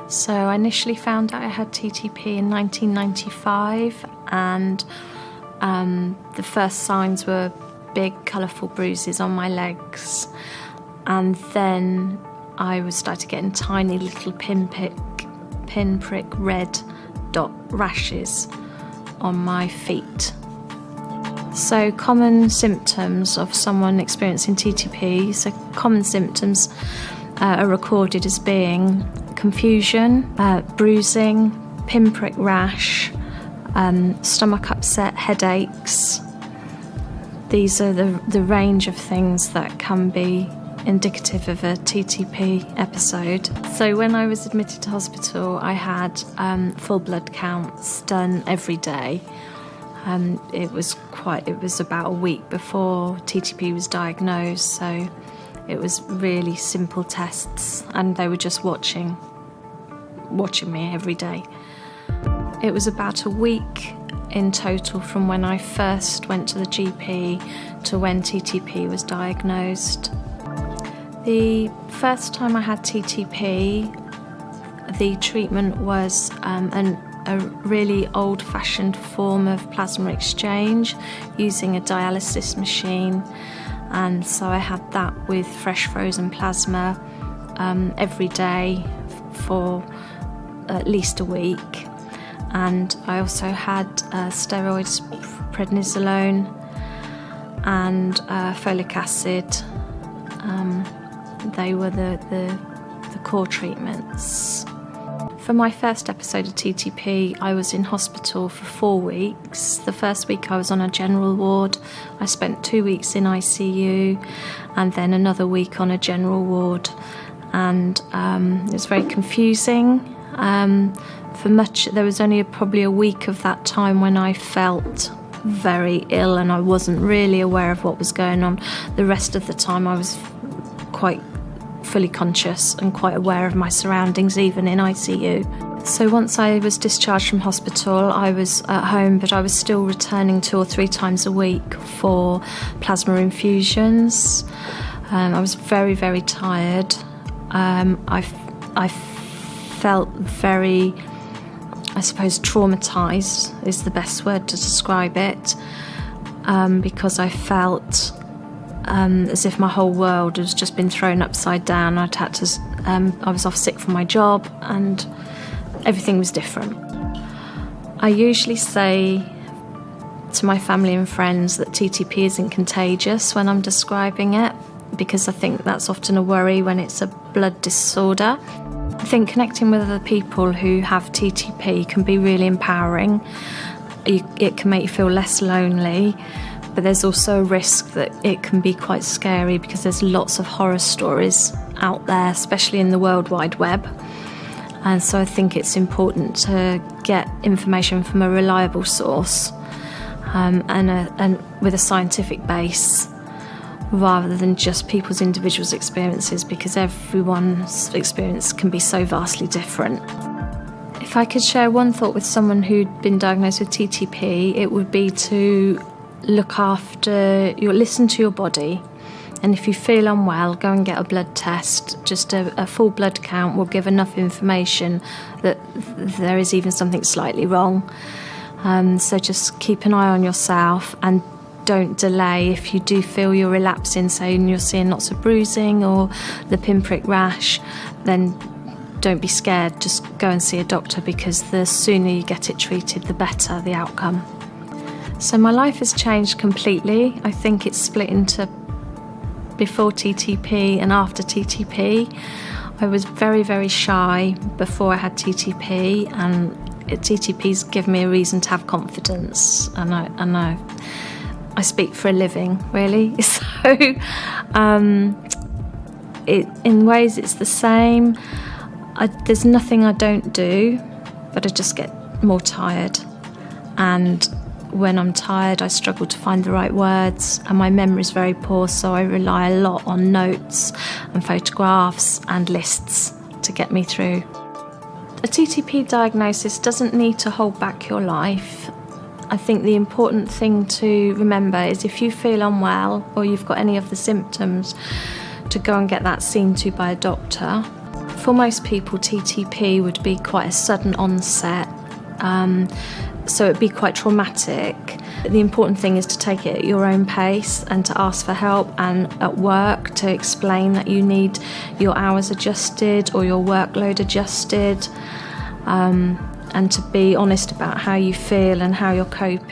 So I initially found out I had TTP in 1995, and the first signs were big colourful bruises on my legs, and then I started getting tiny little pinprick red dot rashes on my feet. So common symptoms of someone experiencing TTP, so common symptoms are recorded as being confusion, bruising, pinprick rash, stomach upset, headaches. These are the range of things that can be indicative of a TTP episode. So when I was admitted to hospital, I had full blood counts done every day. It was about a week before TTP was diagnosed, so it was really simple tests, and they were just watching me every day. It was about a week in total from when I first went to the GP to when TTP was diagnosed. The first time I had TTP, the treatment was a really old-fashioned form of plasma exchange using a dialysis machine, and so I had that with fresh frozen plasma every day for at least a week. And I also had steroids, prednisolone and folic acid. They were the core treatments. For my first episode of TTP, I was in hospital for 4 weeks. The first week I was on a general ward. I spent 2 weeks in ICU and then another week on a general ward. And it was very confusing. There was only probably a week of that time when I felt very ill and I wasn't really aware of what was going on. The rest of the time I was quite fully conscious and quite aware of my surroundings, even in ICU. So once I was discharged from hospital, I was at home, but I was still returning 2 or 3 times a week for plasma infusions. I was very, very tired. I felt very, I suppose, traumatised is the best word to describe it, because I felt as if my whole world has just been thrown upside down. I was off sick from my job and everything was different. I usually say to my family and friends that TTP isn't contagious when I'm describing it, because I think that's often a worry when it's a blood disorder. I think connecting with other people who have TTP can be really empowering. It can make you feel less lonely, but there's also a risk that it can be quite scary because there's lots of horror stories out there, especially in the World Wide Web. And so I think it's important to get information from a reliable source and with a scientific base, rather than just people's individual experiences, because everyone's experience can be so vastly different. If I could share one thought with someone who'd been diagnosed with TTP, it would be to listen to your body, and if you feel unwell, go and get a blood test. Just a full blood count will give enough information that there is even something slightly wrong. So just keep an eye on yourself and don't delay. If you do feel you're relapsing, say you're seeing lots of bruising or the pinprick rash, then don't be scared, just go and see a doctor, because the sooner you get it treated, the better the outcome. So my life has changed completely. I think it's split into before TTP and after TTP. I was very, very shy before I had TTP, and TTP's given me a reason to have confidence, and I speak for a living, really. So in ways it's the same. There's nothing I don't do, but I just get more tired. And when I'm tired, I struggle to find the right words, and my memory is very poor, so I rely a lot on notes and photographs and lists to get me through. A TTP diagnosis doesn't need to hold back your life. I think the important thing to remember is if you feel unwell or you've got any of the symptoms, to go and get that seen to by a doctor. For most people, TTP would be quite a sudden onset, so it'd be quite traumatic. The important thing is to take it at your own pace and to ask for help, and at work to explain that you need your hours adjusted or your workload adjusted, and to be honest about how you feel and how you're coping.